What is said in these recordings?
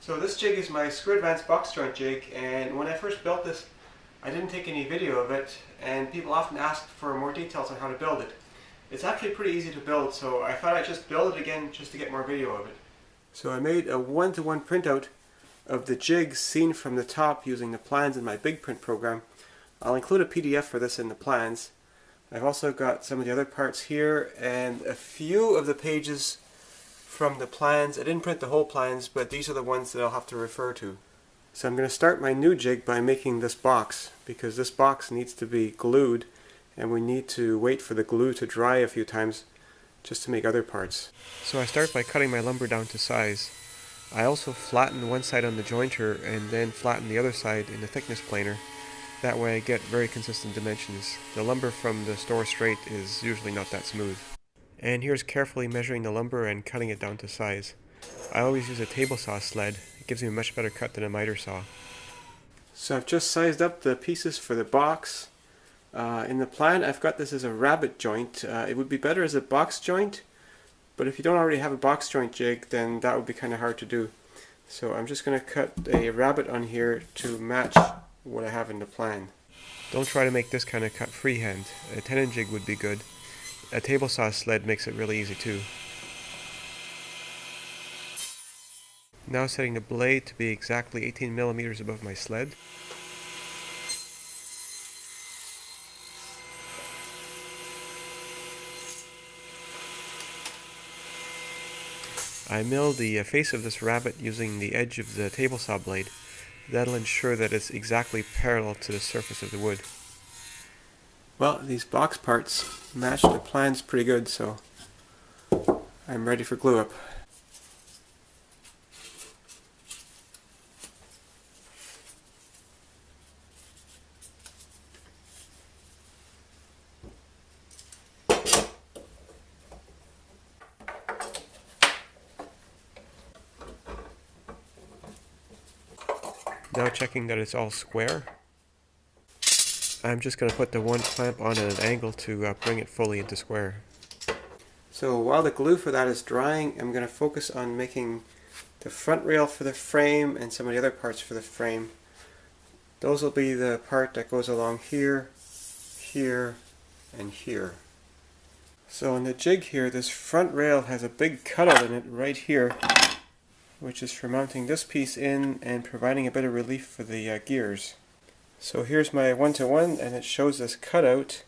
So this jig is my Screw Advance box joint jig, and when I first built this I didn't take any video of it, and people often asked for more details on how to build it. It's actually pretty easy to build, so I thought I'd just build it again just to get more video of it. So I made a one-to-one printout of the jig seen from the top using the plans in my big print program. I'll include a PDF for this in the plans. I've also got some of the other parts here and a few of the pages from the plans. I didn't print the whole plans, but these are the ones that I'll have to refer to. So I'm going to start my new jig by making this box, because this box needs to be glued and we need to wait for the glue to dry a few times just to make other parts. So I start by cutting my lumber down to size. I also flatten one side on the jointer and then flatten the other side in the thickness planer. That way I get very consistent dimensions. The lumber from the store straight is usually not that smooth. And here's carefully measuring the lumber and cutting it down to size. I always use a table saw sled. It gives me a much better cut than a miter saw. So I've just sized up the pieces for the box. In the plan I've got this as a rabbet joint. It would be better as a box joint, but if you don't already have a box joint jig, then that would be kind of hard to do. So I'm just going to cut a rabbet on here to match what I have in the plan. Don't try to make this kind of cut freehand. A tenon jig would be good. A table saw sled makes it really easy too. Now setting the blade to be exactly 18 millimeters above my sled. I mill the face of this rabbet using the edge of the table saw blade. That'll ensure that it's exactly parallel to the surface of the wood. Well, these box parts match the plans pretty good, so I'm ready for glue up. Now checking that it's all square. I'm just going to put the one clamp on at an angle to bring it fully into square. So while the glue for that is drying, I'm going to focus on making the front rail for the frame and some of the other parts for the frame. Those will be the part that goes along here, here, and here. So in the jig here, this front rail has a big cutout in it right here, which is for mounting this piece in and providing a bit of relief for the gears. So here's my one-to-one, and it shows this cutout,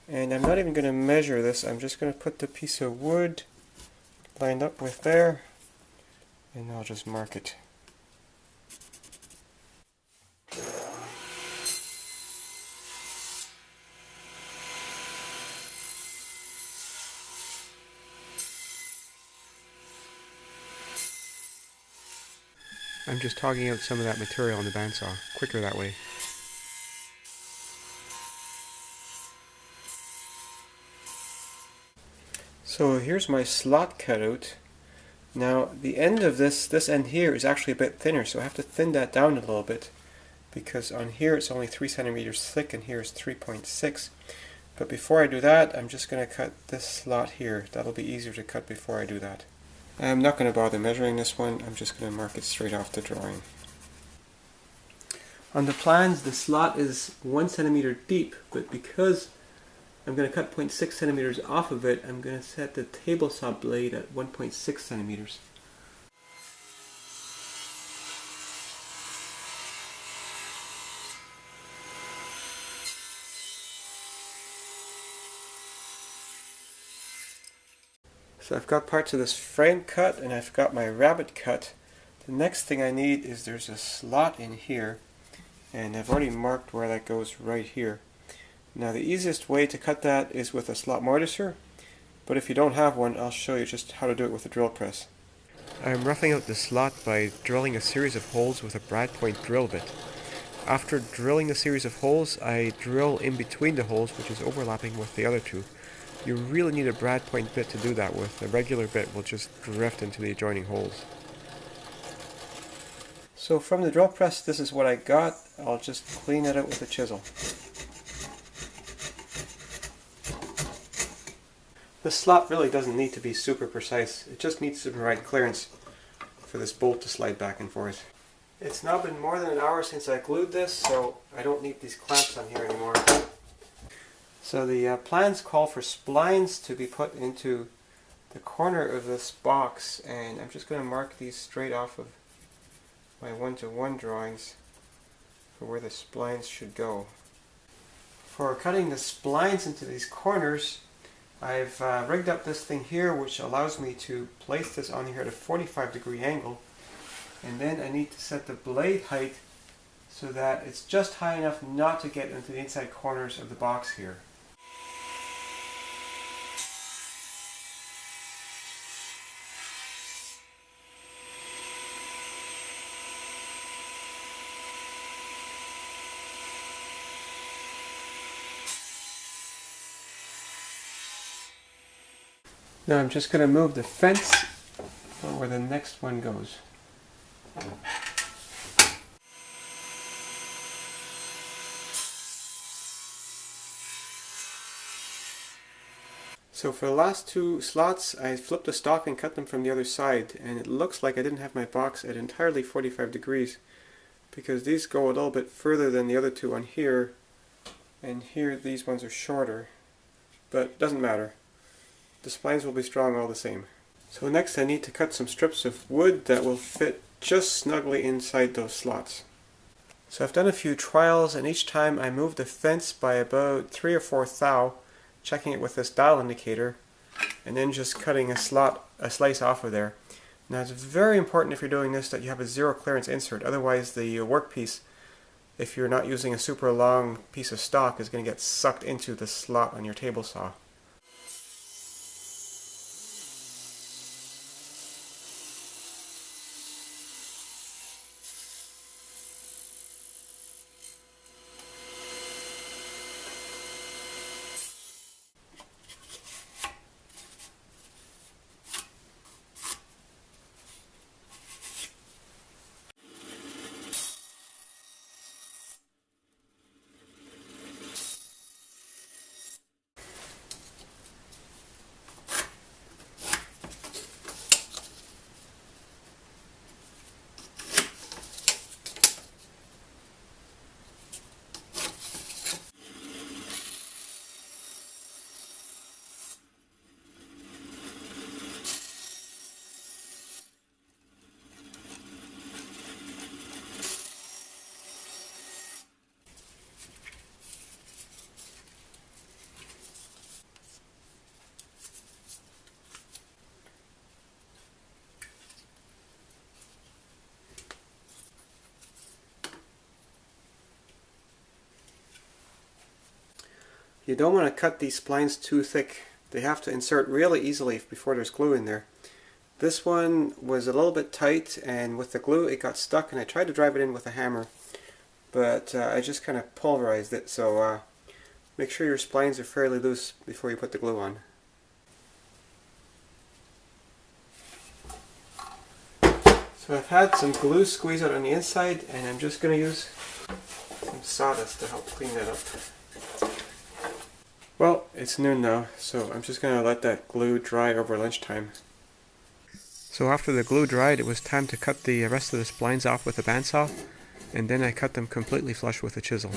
and I'm not even going to measure this. I'm just going to put the piece of wood lined up with there, and I'll just mark it. I'm just togging out some of that material on the bandsaw, quicker that way. So here's my slot cutout. Now the end of this end here is actually a bit thinner, so I have to thin that down a little bit, because on here it's only 3 centimeters thick and here is 3.6. But before I do that, I'm just going to cut this slot here. That'll be easier to cut before I do that. I'm not going to bother measuring this one, I'm just going to mark it straight off the drawing. On the plans the slot is 1 centimeter deep, but because I'm going to cut 0.6 centimeters off of it, I'm going to set the table saw blade at 1.6 centimeters. So I've got parts of this frame cut and I've got my rabbet cut. The next thing I need is there's a slot in here, and I've already marked where that goes right here. Now the easiest way to cut that is with a slot mortiser, but if you don't have one, I'll show you just how to do it with a drill press. I'm roughing out the slot by drilling a series of holes with a brad point drill bit. After drilling the series of holes, I drill in between the holes, which is overlapping with the other two. You really need a brad point bit to do that with. A regular bit will just drift into the adjoining holes. So from the drill press, this is what I got. I'll just clean it out with a chisel. The slot really doesn't need to be super precise. It just needs to provide clearance for this bolt to slide back and forth. It's now been more than an hour since I glued this, so I don't need these clamps on here anymore. So the plans call for splines to be put into the corner of this box, and I'm just going to mark these straight off of my 1-to-1 drawings for where the splines should go. For cutting the splines into these corners, I've rigged up this thing here which allows me to place this on here at a 45-degree angle, and then I need to set the blade height so that it's just high enough not to get into the inside corners of the box here. Now I'm just going to move the fence where the next one goes. So for the last two slots, I flipped the stock and cut them from the other side, and it looks like I didn't have my box at entirely 45 degrees because these go a little bit further than the other two on here, and here these ones are shorter, but it doesn't matter. The splines will be strong all the same. So next I need to cut some strips of wood that will fit just snugly inside those slots. So I've done a few trials, and each time I moved the fence by about 3 or 4 thou, checking it with this dial indicator, and then just cutting a slice off of there. Now it's very important if you're doing this that you have a zero clearance insert, otherwise the workpiece, if you're not using a super long piece of stock, is going to get sucked into the slot on your table saw. You don't want to cut these splines too thick. They have to insert really easily before there's glue in there. This one was a little bit tight, and with the glue it got stuck, and I tried to drive it in with a hammer, but I just kind of pulverized it, so make sure your splines are fairly loose before you put the glue on. So I've had some glue squeeze out on the inside, and I'm just going to use some sawdust to help clean that up. Well, it's noon now, so I'm just going to let that glue dry over lunchtime. So after the glue dried, it was time to cut the rest of the splines off with a bandsaw, and then I cut them completely flush with a chisel.